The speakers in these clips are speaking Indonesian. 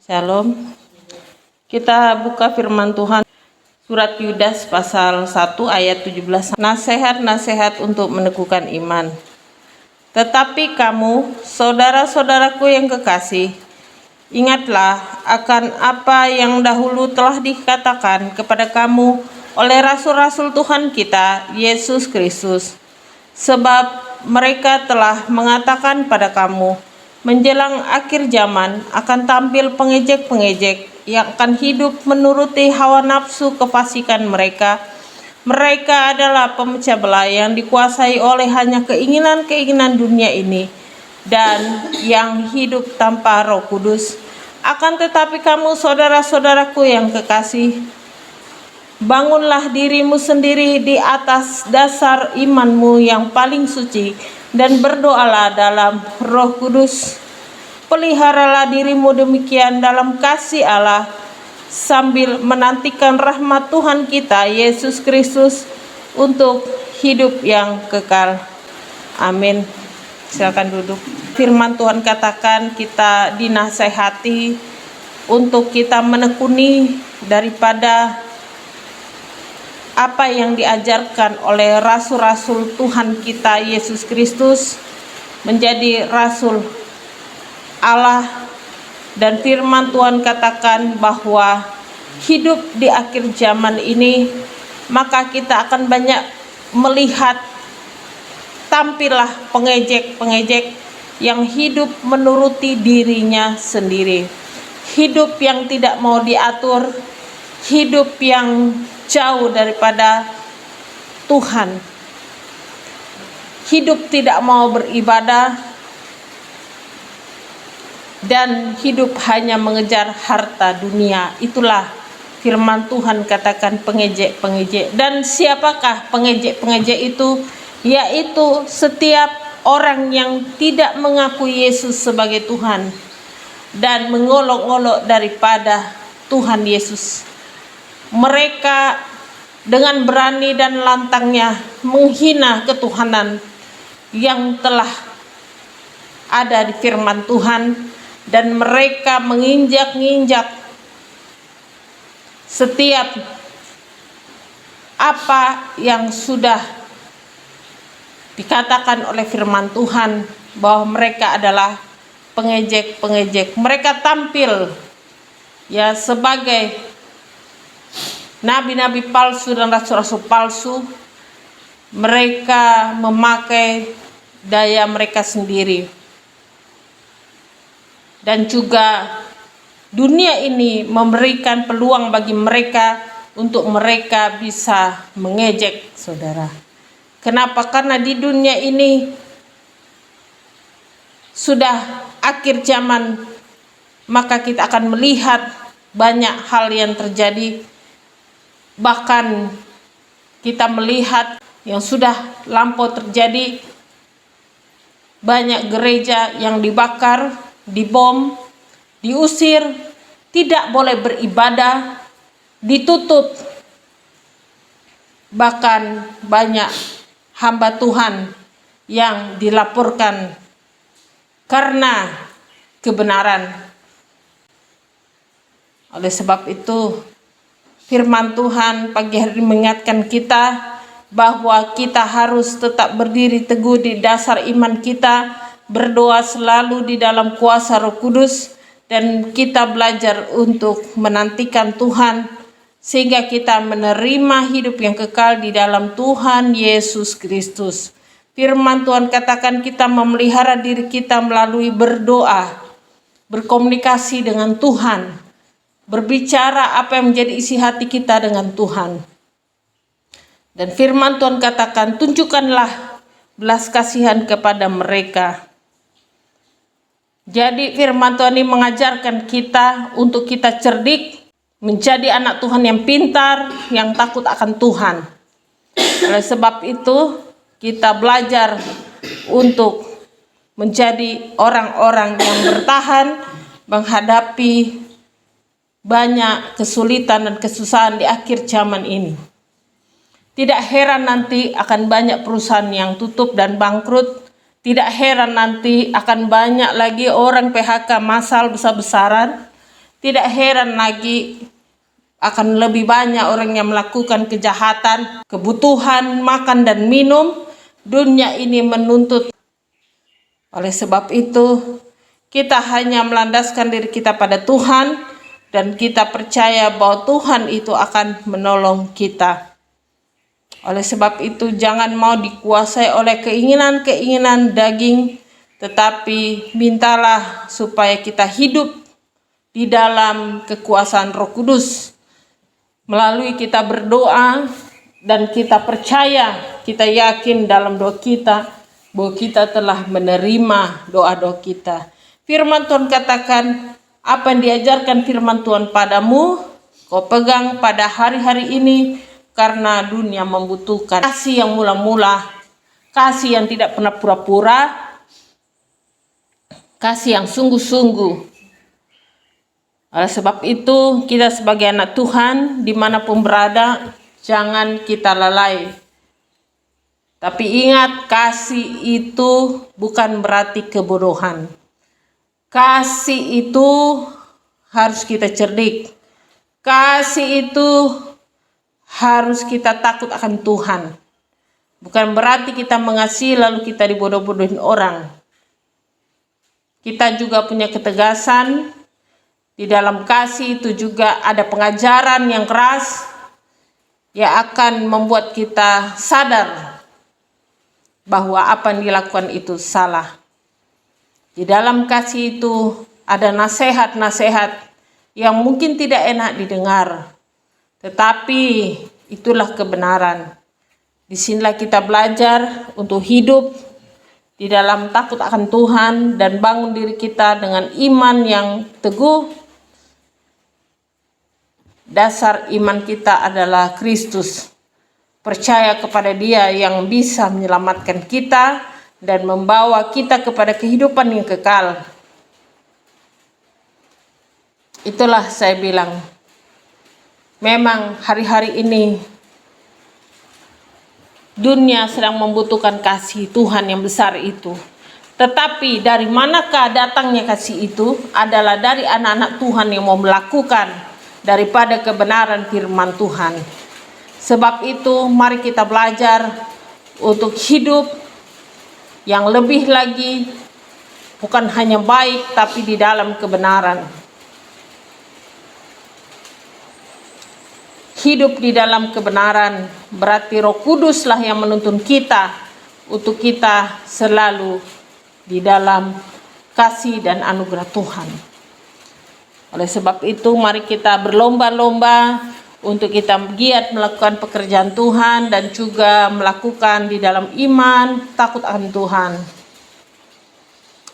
Shalom. Kita buka firman Tuhan surat Yudas pasal 1 ayat 17. Nasihat-nasihat untuk meneguhkan iman. Tetapi kamu, saudara-saudaraku yang kekasih, ingatlah akan apa yang dahulu telah dikatakan kepada kamu oleh rasul-rasul Tuhan kita, Yesus Kristus. Sebab mereka telah mengatakan pada kamu, menjelang akhir zaman akan tampil pengejek-pengejek yang akan hidup menuruti hawa nafsu kefasikan mereka. Mereka adalah pemecah belah yang dikuasai oleh hanya keinginan-keinginan dunia ini dan yang hidup tanpa Roh Kudus. Akan tetapi kamu, saudara-saudaraku yang kekasih, bangunlah dirimu sendiri di atas dasar imanmu yang paling suci dan berdoalah dalam Roh Kudus. Peliharalah dirimu demikian dalam kasih Allah sambil menantikan rahmat Tuhan kita Yesus Kristus untuk hidup yang kekal. Amin. Silakan duduk. Firman Tuhan katakan kita dinasehati untuk kita menekuni daripada apa yang diajarkan oleh rasul-rasul Tuhan kita Yesus Kristus, menjadi rasul Allah. Dan firman Tuhan katakan bahwa hidup di akhir zaman ini, maka kita akan banyak melihat tampillah pengejek-pengejek yang hidup menuruti dirinya sendiri, hidup yang tidak mau diatur, hidup yang jauh daripada Tuhan, hidup tidak mau beribadah, dan hidup hanya mengejar harta dunia. Itulah firman Tuhan katakan pengejek-pengejek. Dan siapakah pengejek-pengejek itu? Yaitu setiap orang yang tidak mengakui Yesus sebagai Tuhan dan mengolok-olok daripada Tuhan Yesus. Mereka dengan berani dan lantangnya menghina ketuhanan yang telah ada di firman Tuhan, dan mereka menginjak-injak setiap apa yang sudah dikatakan oleh firman Tuhan, bahwa mereka adalah pengejek-pengejek. Mereka tampil ya sebagai nabi-nabi palsu dan rasul-rasul palsu. Mereka memakai daya mereka sendiri, dan juga dunia ini memberikan peluang bagi mereka untuk mereka bisa mengejek saudara. Kenapa? Karena di dunia ini sudah akhir zaman, maka kita akan melihat banyak hal yang terjadi. Bahkan kita melihat yang sudah lampau terjadi, banyak gereja yang dibakar, dibom, diusir, tidak boleh beribadah, ditutup. Bahkan banyak hamba Tuhan yang dilaporkan karena kebenaran. Oleh sebab itu, firman Tuhan pagi hari mengingatkan kita bahwa kita harus tetap berdiri teguh di dasar iman kita, berdoa selalu di dalam kuasa Roh Kudus, dan kita belajar untuk menantikan Tuhan sehingga kita menerima hidup yang kekal di dalam Tuhan Yesus Kristus. Firman Tuhan katakan kita memelihara diri kita melalui berdoa, berkomunikasi dengan Tuhan, berbicara apa yang menjadi isi hati kita dengan Tuhan. Dan firman Tuhan katakan, tunjukkanlah belas kasihan kepada mereka. Jadi firman Tuhan ini mengajarkan kita untuk kita cerdik, menjadi anak Tuhan yang pintar, yang takut akan Tuhan. Oleh sebab itu kita belajar untuk menjadi orang-orang yang bertahan menghadapi banyak kesulitan dan kesusahan di akhir zaman ini. Tidak heran nanti akan banyak perusahaan yang tutup dan bangkrut. Tidak heran nanti akan banyak lagi orang PHK massal besar-besaran. Tidak heran lagi akan lebih banyak orang yang melakukan kejahatan, kebutuhan makan dan minum. Dunia ini menuntut. Oleh sebab itu, kita hanya melandaskan diri kita pada Tuhan dan kita percaya bahwa Tuhan itu akan menolong kita. Oleh sebab itu, jangan mau dikuasai oleh keinginan-keinginan daging, tetapi mintalah supaya kita hidup di dalam kekuasaan Roh Kudus. Melalui kita berdoa dan kita percaya, kita yakin dalam doa kita bahwa kita telah menerima doa-doa kita. Firman Tuhan katakan, apa yang diajarkan firman Tuhan padamu, kau pegang pada hari-hari ini, karena dunia membutuhkan kasih yang mula-mula, kasih yang tidak pernah pura-pura, kasih yang sungguh-sungguh. Oleh sebab itu, kita sebagai anak Tuhan, dimanapun berada, jangan kita lalai. Tapi ingat, kasih itu bukan berarti kebodohan. Kasih itu harus kita cerdik. Kasih itu harus kita takut akan Tuhan. Bukan berarti kita mengasihi lalu kita dibodoh-bodohin orang. Kita juga punya ketegasan. Di dalam kasih itu juga ada pengajaran yang keras yang akan membuat kita sadar bahwa apa yang dilakukan itu salah. Di dalam kasih itu ada nasihat-nasihat yang mungkin tidak enak didengar, tetapi itulah kebenaran. Disinilah kita belajar untuk hidup di dalam takut akan Tuhan dan bangun diri kita dengan iman yang teguh. Dasar iman kita adalah Kristus. Percaya kepada Dia yang bisa menyelamatkan kita dan membawa kita kepada kehidupan yang kekal. Itulah saya bilang, memang hari-hari ini dunia sedang membutuhkan kasih Tuhan yang besar itu. Tetapi dari manakah datangnya kasih itu? Adalah dari anak-anak Tuhan yang mau melakukan daripada kebenaran firman Tuhan. Sebab itu mari kita belajar untuk hidup yang lebih lagi, bukan hanya baik tapi di dalam kebenaran. Hidup di dalam kebenaran berarti Roh Kuduslah yang menuntun kita untuk kita selalu di dalam kasih dan anugerah Tuhan. Oleh sebab itu mari kita berlomba-lomba untuk kita giat melakukan pekerjaan Tuhan dan juga melakukan di dalam iman, takut akan Tuhan.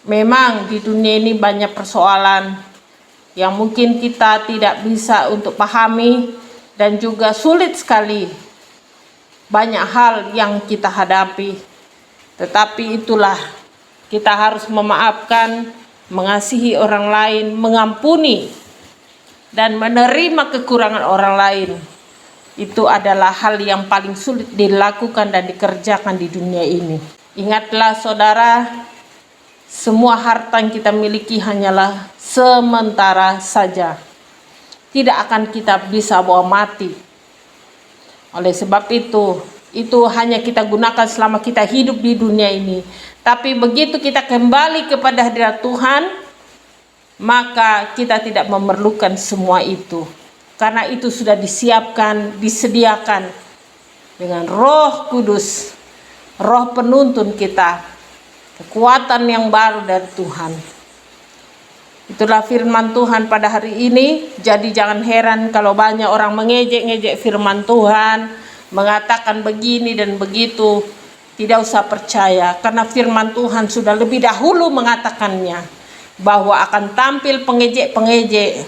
Memang di dunia ini banyak persoalan yang mungkin kita tidak bisa untuk pahami dan juga sulit sekali. Banyak hal yang kita hadapi. Tetapi itulah kita harus memaafkan, mengasihi orang lain, mengampuni, dan menerima kekurangan orang lain. Itu adalah hal yang paling sulit dilakukan dan dikerjakan di dunia ini. Ingatlah saudara, semua harta yang kita miliki hanyalah sementara saja. Tidak akan kita bisa bawa mati. Oleh sebab itu hanya kita gunakan selama kita hidup di dunia ini. Tapi begitu kita kembali kepada hadirat Tuhan, maka kita tidak memerlukan semua itu. Karena itu sudah disiapkan, disediakan dengan Roh Kudus, Roh penuntun kita, kekuatan yang baru dari Tuhan. Itulah firman Tuhan pada hari ini. Jadi jangan heran kalau banyak orang mengejek-ngejek firman Tuhan, mengatakan begini dan begitu. Tidak usah percaya, karena firman Tuhan sudah lebih dahulu mengatakannya bahwa akan tampil pengejek-pengejek,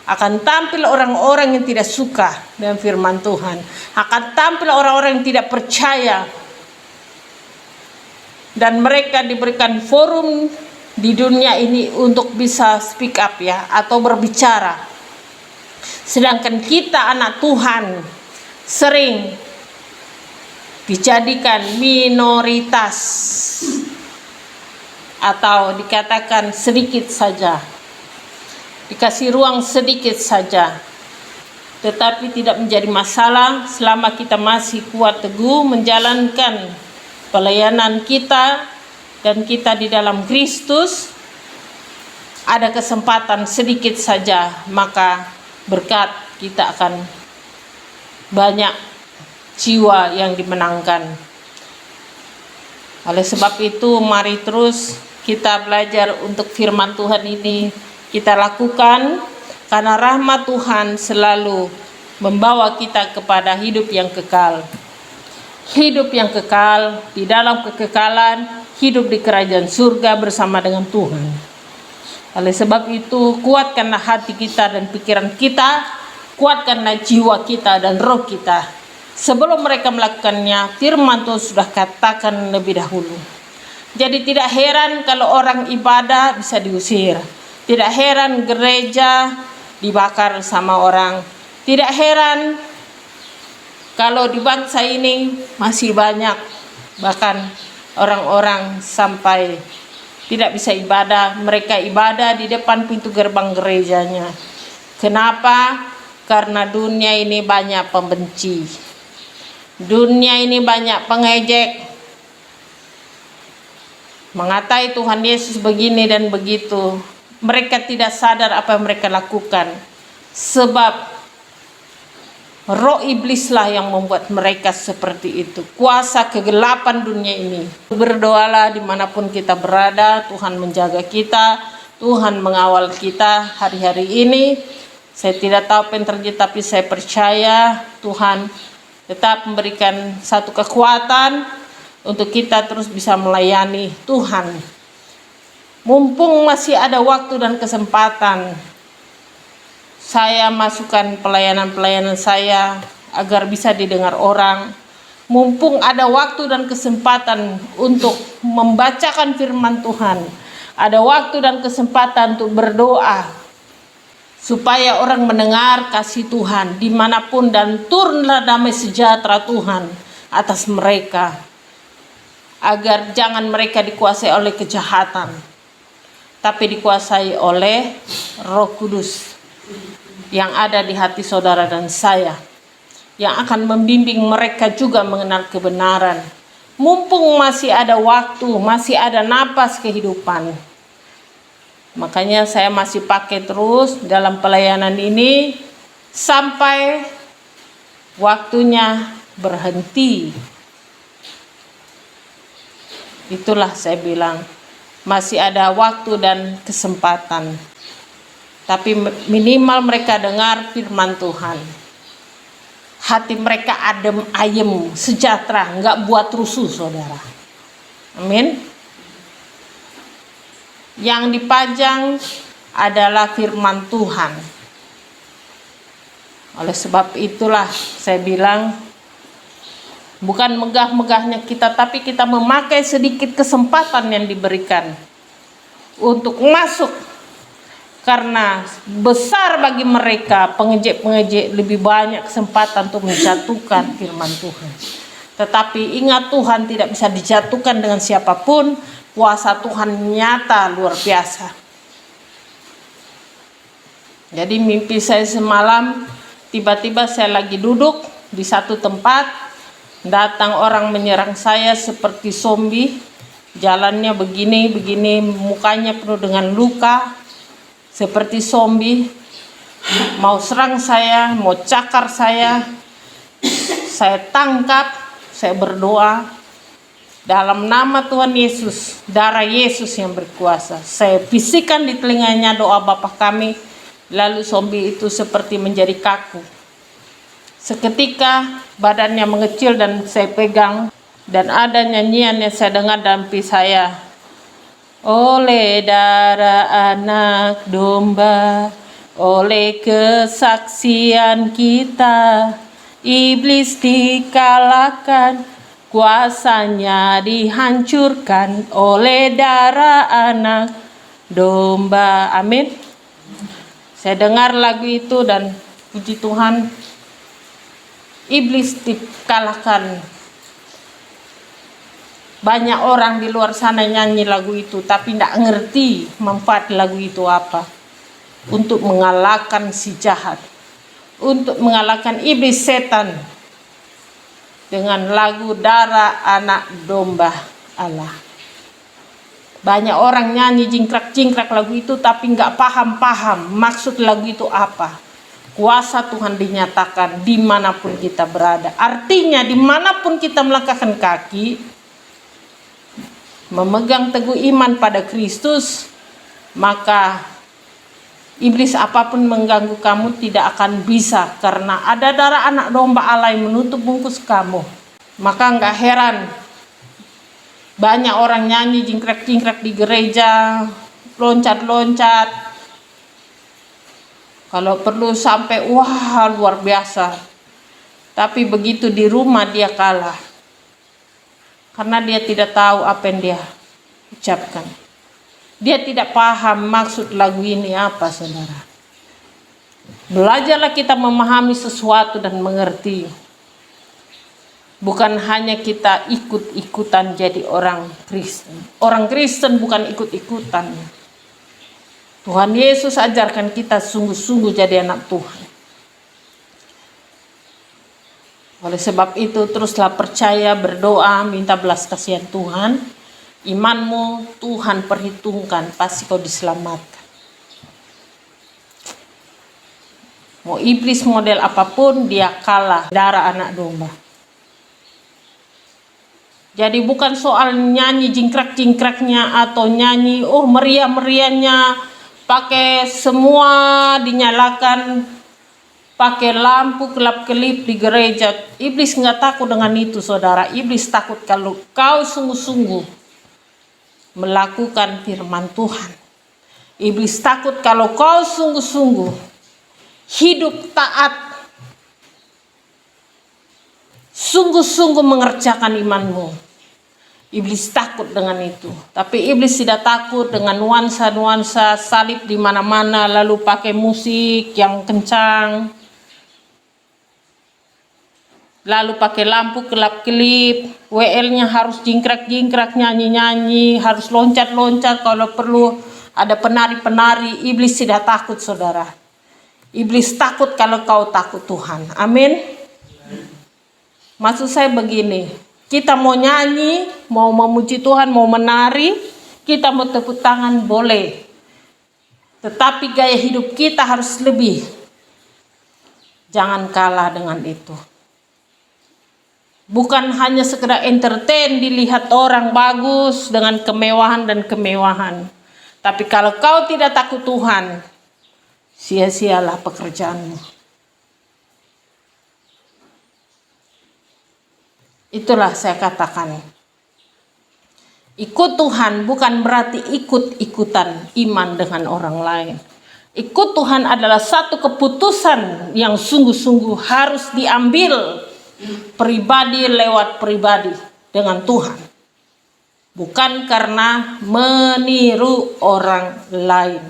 akan tampil orang-orang yang tidak suka dengan firman Tuhan, akan tampil orang-orang yang tidak percaya, dan mereka diberikan forum di dunia ini untuk bisa speak up ya, atau berbicara. Sedangkan kita anak Tuhan sering dijadikan minoritas atau dikatakan sedikit saja. dikasih ruang sedikit saja. Tetapi tidak menjadi masalah selama kita masih kuat teguh menjalankan pelayanan kita dan kita di dalam Kristus. Ada kesempatan sedikit saja, maka berkat kita akan banyak jiwa yang dimenangkan. Oleh sebab itu, mari terus kita belajar untuk firman Tuhan ini kita lakukan, karena rahmat Tuhan selalu membawa kita kepada hidup yang kekal. Hidup yang kekal, di dalam kekekalan, hidup di kerajaan surga bersama dengan Tuhan. Oleh sebab itu, kuatkanlah hati kita dan pikiran kita, kuatkanlah jiwa kita dan roh kita. Sebelum mereka melakukannya, firman Tuhan sudah katakan lebih dahulu. Jadi tidak heran kalau orang ibadah bisa diusir. Tidak heran gereja dibakar sama orang. Tidak heran kalau di bangsa ini masih banyak bahkan orang-orang sampai tidak bisa ibadah. Mereka ibadah di depan pintu gerbang gerejanya. Kenapa? Karena dunia ini banyak pembenci. Dunia ini banyak pengejek. Mengatai Tuhan Yesus begini dan begitu. Mereka tidak sadar apa yang mereka lakukan. Sebab roh iblislah yang membuat mereka seperti itu. Kuasa kegelapan dunia ini. Berdoalah dimanapun kita berada. Tuhan menjaga kita. Tuhan mengawal kita hari-hari ini. Saya tidak tahu apa yang terjadi, tapi saya percaya Tuhan tetap memberikan satu kekuatan untuk kita terus bisa melayani Tuhan. Mumpung masih ada waktu dan kesempatan, saya masukkan pelayanan-pelayanan saya agar bisa didengar orang. Mumpung ada waktu dan kesempatan untuk membacakan firman Tuhan, ada waktu dan kesempatan untuk berdoa, supaya orang mendengar kasih Tuhan dimanapun, dan turunlah damai sejahtera Tuhan atas mereka, agar jangan mereka dikuasai oleh kejahatan, tapi dikuasai oleh Roh Kudus yang ada di hati saudara dan saya, yang akan membimbing mereka juga mengenal kebenaran. Mumpung masih ada waktu, masih ada napas kehidupan, makanya saya masih pakai terus dalam pelayanan ini sampai waktunya berhenti. Itulah saya bilang, masih ada waktu dan kesempatan. Tapi minimal mereka dengar firman Tuhan. Hati mereka adem, ayem, sejahtera, nggak buat rusuh, saudara. Amin. Yang dipajang adalah firman Tuhan. Oleh sebab itulah saya bilang, bukan megah-megahnya kita, tapi kita memakai sedikit kesempatan yang diberikan untuk masuk. Karena besar bagi mereka, pengejek-pengejek lebih banyak kesempatan untuk menjatuhkan firman Tuhan. Tetapi ingat, Tuhan tidak bisa dijatuhkan dengan siapapun. Kuasa Tuhan nyata luar biasa. Jadi mimpi saya semalam, tiba-tiba saya lagi duduk di satu tempat, datang orang menyerang saya seperti zombie. Jalannya begini, mukanya penuh dengan luka, seperti zombie. Mau serang saya, mau cakar saya. Saya tangkap, saya berdoa dalam nama Tuhan Yesus, darah Yesus yang berkuasa. Saya bisikan di telinganya doa Bapa kami, lalu zombie itu seperti menjadi kaku. Seketika badannya mengecil dan saya pegang, dan ada nyanyian yang saya dengar dalam hati saya. Oleh darah anak domba, oleh kesaksian kita, iblis dikalahkan, kuasanya dihancurkan oleh darah anak domba. Amin. Saya dengar lagu itu dan puji Tuhan, iblis dikalahkan. Banyak orang di luar sana nyanyi lagu itu, tapi tidak ngerti manfaat lagu itu apa. untuk mengalahkan si jahat, untuk mengalahkan iblis setan dengan lagu Darah Anak Domba Allah. Banyak orang nyanyi jingkrak-jingkrak lagu itu tapi nggak paham maksud lagu itu apa. Kuasa Tuhan dinyatakan dimanapun kita berada. Artinya dimanapun kita melangkahkan kaki, memegang teguh iman pada Kristus, maka iblis apapun mengganggu kamu tidak akan bisa, karena ada darah anak domba Allah yang menutup bungkus kamu. Maka nggak heran banyak orang nyanyi jingkrak-jingkrak di gereja, loncat-loncat. Kalau perlu sampai wah luar biasa. Tapi begitu di rumah dia kalah. Karena dia tidak tahu apa yang dia ucapkan. Dia tidak paham maksud lagu ini apa, saudara. Belajarlah kita memahami sesuatu dan mengerti. Bukan hanya kita ikut-ikutan jadi orang Kristen. Orang Kristen bukan ikut-ikutan. Tuhan Yesus ajarkan kita sungguh-sungguh jadi anak Tuhan. Oleh sebab itu teruslah percaya, berdoa, minta belas kasihan Tuhan. Imanmu Tuhan perhitungkan, pasti kau diselamatkan. Mau iblis model apapun dia kalah darah anak domba. Jadi bukan soal nyanyi jingkrak-jingkraknya atau nyanyi meriah-meriahnya, pakai semua dinyalakan, pakai lampu kelap-kelip di gereja. Iblis nggak takut dengan itu, saudara. Iblis takut kalau kau sungguh-sungguh melakukan firman Tuhan. Iblis takut kalau kau sungguh-sungguh hidup taat, sungguh-sungguh mengerjakan imanmu. Iblis takut dengan itu. Tapi iblis tidak takut dengan nuansa-nuansa salib di mana-mana, lalu pakai musik yang kencang, lalu pakai lampu kelap-kelip, WL-nya harus jingkrak-jingkrak, nyanyi-nyanyi, harus loncat-loncat, kalau perlu ada penari-penari. Iblis tidak takut, saudara. Iblis takut kalau kau takut Tuhan. Amin. Maksud saya begini, kita mau nyanyi, mau memuji Tuhan, mau menari, kita mau tepuk tangan boleh. Tetapi gaya hidup kita harus lebih. Jangan kalah dengan itu. Bukan hanya sekedar entertain, dilihat orang bagus dengan kemewahan dan kemewahan. Tapi kalau kau tidak takut Tuhan, sia-sialah pekerjaanmu. Itulah saya katakan, ikut Tuhan bukan berarti ikut-ikutan iman dengan orang lain. Ikut Tuhan adalah satu keputusan yang sungguh-sungguh harus diambil pribadi lewat pribadi dengan Tuhan. Bukan karena meniru orang lain.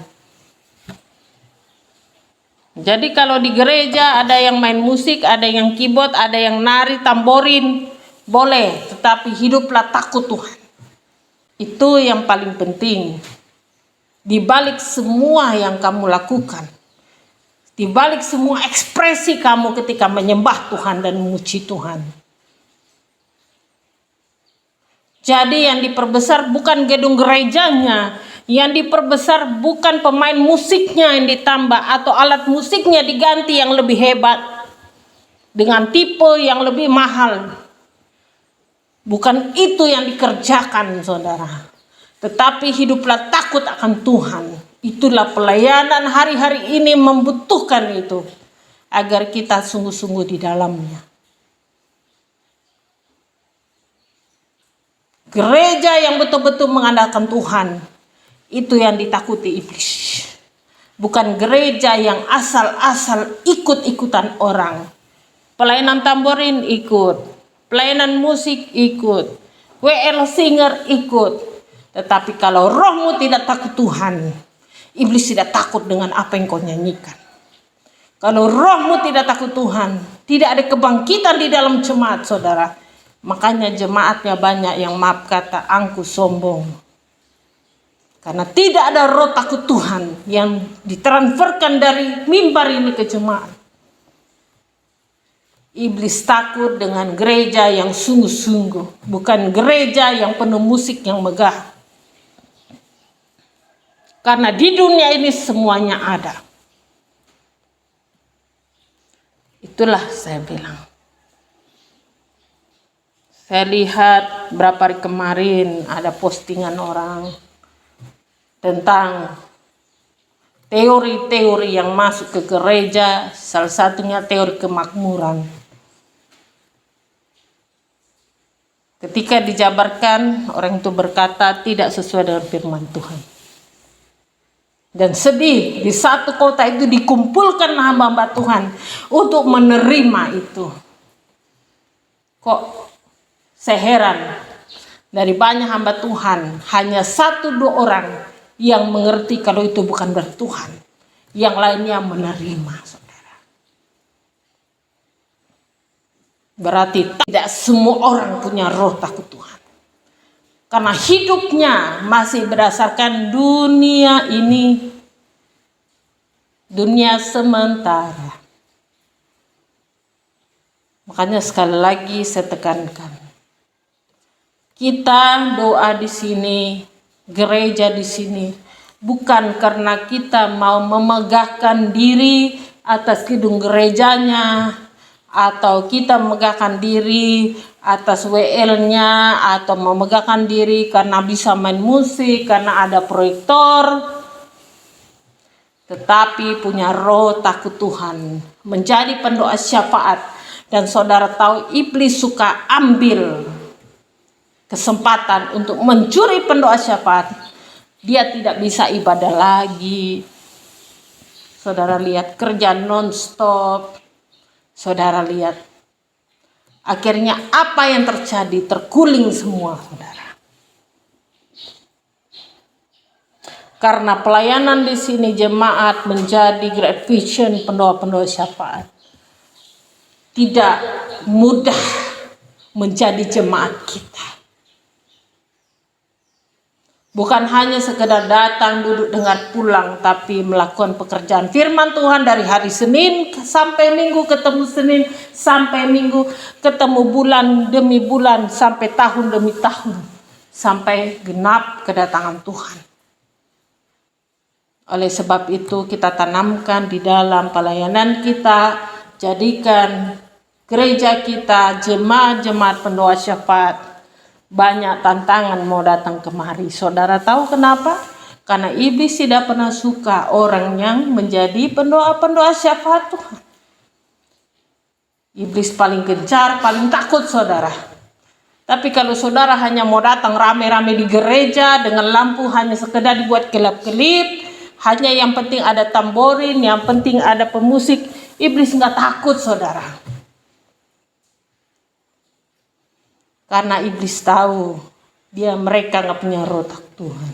Jadi kalau di gereja ada yang main musik, ada yang keyboard, ada yang nari, tamborin, boleh, tetapi hiduplah takut Tuhan. Itu yang paling penting. Di balik semua yang kamu lakukan, di balik semua ekspresi kamu ketika menyembah Tuhan dan memuji Tuhan. Jadi yang diperbesar bukan gedung gerejanya, yang diperbesar bukan pemain musiknya yang ditambah atau alat musiknya diganti yang lebih hebat dengan tipe yang lebih mahal. Bukan itu yang dikerjakan, saudara. Tetapi hiduplah takut akan Tuhan. Itulah pelayanan hari-hari ini membutuhkan itu. Agar kita sungguh-sungguh di dalamnya. Gereja yang betul-betul mengandalkan Tuhan, itu yang ditakuti iblis. Bukan gereja yang asal-asal ikut-ikutan orang. Pelayanan tamborin ikut. Pelayanan musik ikut, WL singer ikut. Tetapi kalau rohmu tidak takut Tuhan, iblis tidak takut dengan apa yang kau nyanyikan. Kalau rohmu tidak takut Tuhan, tidak ada kebangkitan di dalam jemaat, saudara. Makanya jemaatnya banyak yang maaf kata angku sombong. Karena tidak ada roh takut Tuhan yang ditransferkan dari mimbar ini ke jemaat. Iblis takut dengan gereja yang sungguh-sungguh, bukan gereja yang penuh musik yang megah. Karena di dunia ini semuanya ada. Itulah saya bilang. Saya lihat berapa hari kemarin ada postingan orang tentang teori-teori yang masuk ke gereja, salah satunya teori kemakmuran. Ketika dijabarkan, orang itu berkata tidak sesuai dengan firman Tuhan. Dan sedih, di satu kota itu dikumpulkan hamba-hamba Tuhan untuk menerima itu. Kok saya heran, dari banyak hamba Tuhan, hanya 1-2 orang yang mengerti kalau itu bukan dari Tuhan. Yang lainnya menerima, saudara. Berarti tidak semua orang punya roh takut Tuhan. Karena hidupnya masih berdasarkan dunia ini. Dunia sementara. Makanya sekali lagi saya tekankan. Kita doa di sini, gereja di sini, bukan karena kita mau memegahkan diri atas gedung gerejanya, atau kita memegahkan diri atas WL-nya, atau memegahkan diri karena bisa main musik, karena ada proyektor, tetapi punya roh takut Tuhan, menjadi pendoa syafaat. Dan saudara tahu iblis suka ambil kesempatan untuk mencuri pendoa syafaat. Dia tidak bisa ibadah lagi. Saudara lihat kerja non-stop. Saudara lihat. Akhirnya apa yang terjadi? Terguling semua, saudara. Karena pelayanan di sini jemaat menjadi Great Vision pendoa-pendoa syafaat. Tidak mudah menjadi jemaat kita. Bukan hanya sekedar datang, duduk, dengar, pulang, tapi melakukan pekerjaan firman Tuhan dari hari Senin sampai Minggu, ketemu Senin sampai Minggu, ketemu bulan demi bulan, sampai tahun demi tahun, sampai genap kedatangan Tuhan. Oleh sebab itu kita tanamkan di dalam pelayanan kita, jadikan gereja kita jemaat-jemaat pendoa syafaat. Banyak tantangan mau datang kemari. Saudara tahu kenapa? Karena iblis tidak pernah suka orang yang menjadi pendoa-pendoa syafaat Tuhan. Iblis paling gencar, paling takut saudara. Tapi kalau saudara hanya mau datang rame-rame di gereja dengan lampu hanya sekedar dibuat kelap-kelip, hanya yang penting ada tamborin, yang penting ada pemusik, iblis nggak takut saudara. Karena iblis tahu mereka nggak punya roh takut Tuhan.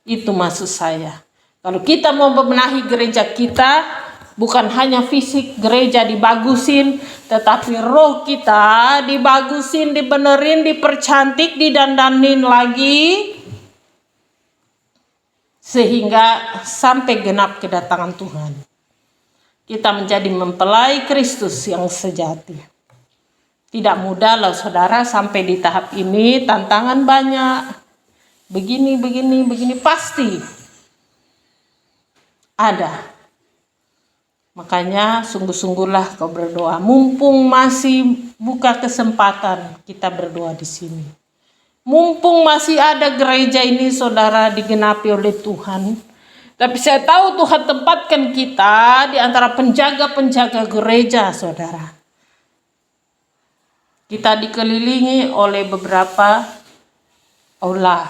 Itu maksud saya. Kalau kita mau membenahi gereja kita, bukan hanya fisik gereja dibagusin, tetapi roh kita dibagusin, dibenerin, dipercantik, didandanin lagi, sehingga sampai genap kedatangan Tuhan. Kita menjadi mempelai Kristus yang sejati. Tidak mudah loh saudara sampai di tahap ini, tantangan banyak. Begini pasti ada. Makanya sungguh-sungguhlah kau berdoa. Mumpung masih buka kesempatan kita berdoa di sini. Mumpung masih ada gereja ini saudara digenapi oleh Tuhan. Tapi saya tahu Tuhan tempatkan kita di antara penjaga-penjaga gereja saudara. Kita dikelilingi oleh beberapa aula.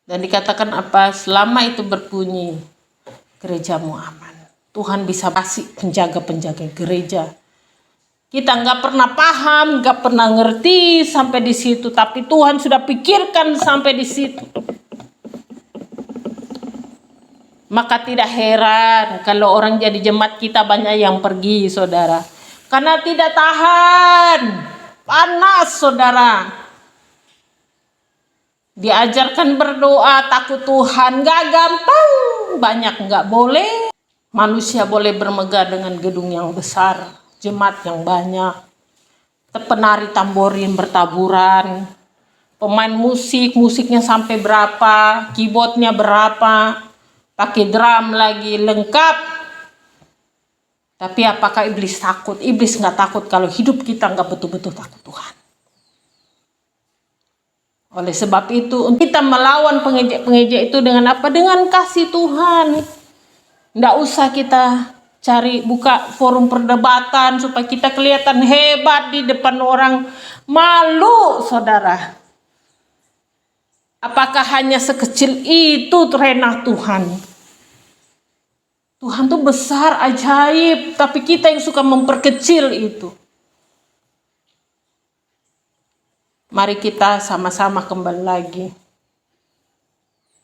Dan dikatakan apa? Selama itu berbunyi, gerejamu aman. Tuhan bisa kasih penjaga-penjaga gereja. Kita nggak pernah paham, nggak pernah ngerti sampai di situ. Tapi Tuhan sudah pikirkan sampai di situ. Maka tidak heran kalau orang jadi jemaat kita banyak yang pergi saudara. Karena tidak tahan. Panas saudara. Diajarkan berdoa, takut Tuhan, gak gampang. Banyak gak boleh. Manusia boleh bermegah dengan gedung yang besar, jemaat yang banyak, penari tamborin bertaburan, pemain musiknya sampai berapa, keyboardnya berapa, pakai drum lagi lengkap. Tapi apakah iblis takut? Iblis gak takut kalau hidup kita gak betul-betul takut Tuhan. Oleh sebab itu, kita melawan pengejek-pengejek itu dengan apa? Dengan kasih Tuhan. Nggak usah kita cari buka forum perdebatan supaya kita kelihatan hebat di depan orang. Malu, saudara. Apakah hanya sekecil itu renah Tuhan? Tuhan tuh besar, ajaib, tapi kita yang suka memperkecil itu. Mari kita sama-sama kembali lagi.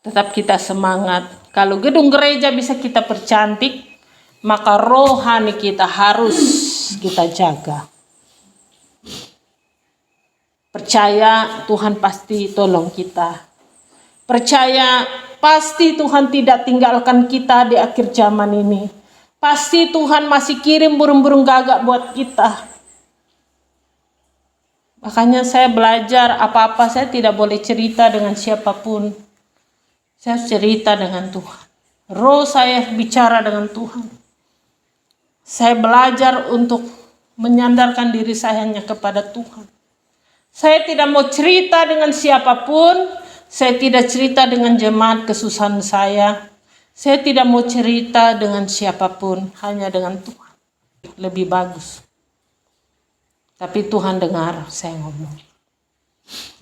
Tetap kita semangat. Kalau gedung gereja bisa kita percantik, maka rohani kita harus kita jaga. Percaya Tuhan pasti tolong kita. Percaya pasti Tuhan tidak tinggalkan kita di akhir zaman ini. Pasti Tuhan masih kirim burung-burung gagak buat kita. Makanya saya belajar apa-apa saya tidak boleh cerita dengan siapapun. Saya cerita dengan Tuhan. Roh saya bicara dengan Tuhan. Saya belajar untuk menyandarkan diri saya hanya kepada Tuhan. Saya tidak mau cerita dengan siapapun. Saya tidak cerita dengan jemaat kesusahan saya. Saya tidak mau cerita dengan siapapun. Hanya dengan Tuhan. Lebih bagus. Tapi Tuhan dengar saya ngomong.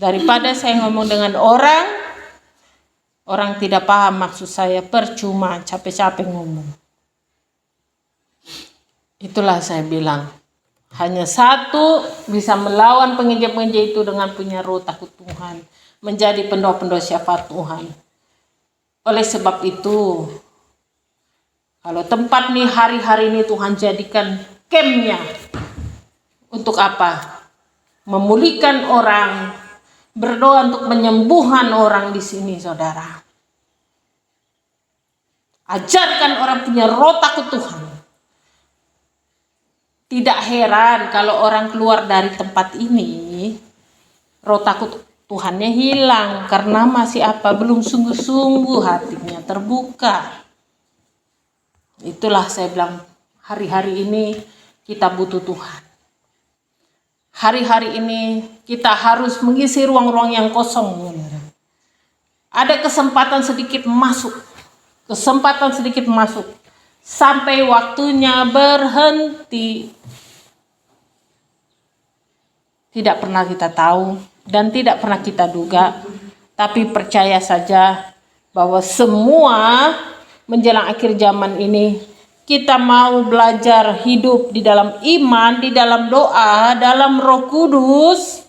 Daripada saya ngomong dengan orang tidak paham maksud saya, percuma capek-capek ngomong. Itulah saya bilang, hanya satu bisa melawan pengejek-pengejek itu dengan punya roh takut Tuhan, menjadi pendoa-pendoa syafaat Tuhan. Oleh sebab itu, kalau tempat nih hari-hari ini Tuhan jadikan campnya. Untuk apa? Memulihkan orang, berdoa untuk penyembuhan orang di sini, saudara. Ajarkan orang punya roh takut Tuhan. Tidak heran kalau orang keluar dari tempat ini, roh takut Tuhannya hilang karena masih apa? Belum sungguh-sungguh hatinya terbuka. Itulah saya bilang, hari-hari ini kita butuh Tuhan. Hari-hari ini kita harus mengisi ruang-ruang yang kosong. Ada kesempatan sedikit masuk. Sampai waktunya berhenti. Tidak pernah kita tahu dan tidak pernah kita duga. Tapi percaya saja bahwa semua menjelang akhir zaman ini kita mau belajar hidup di dalam iman, di dalam doa, dalam Roh Kudus,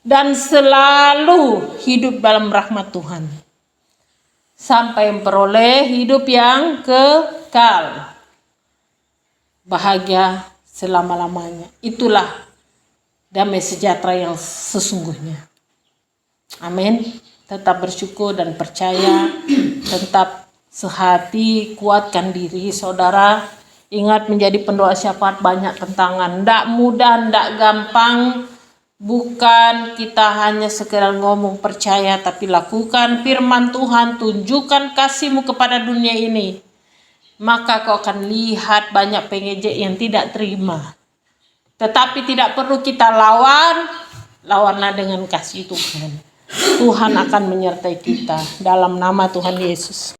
dan selalu hidup dalam rahmat Tuhan. Sampai memperoleh hidup yang kekal. Bahagia selama-lamanya. Itulah damai sejahtera yang sesungguhnya. Amin. Tetap bersyukur dan percaya, tetap sehati, kuatkan diri saudara. Ingat menjadi pendoa syafaat banyak tantangan. Ndak mudah, ndak gampang. Bukan kita hanya sekedar ngomong percaya, tapi lakukan firman Tuhan. Tunjukkan kasih-Mu kepada dunia ini. Maka kau akan lihat banyak pengejek yang tidak terima. Tetapi tidak perlu kita lawan. Lawanlah dengan kasih Tuhan. Tuhan akan menyertai kita. Dalam nama Tuhan Yesus.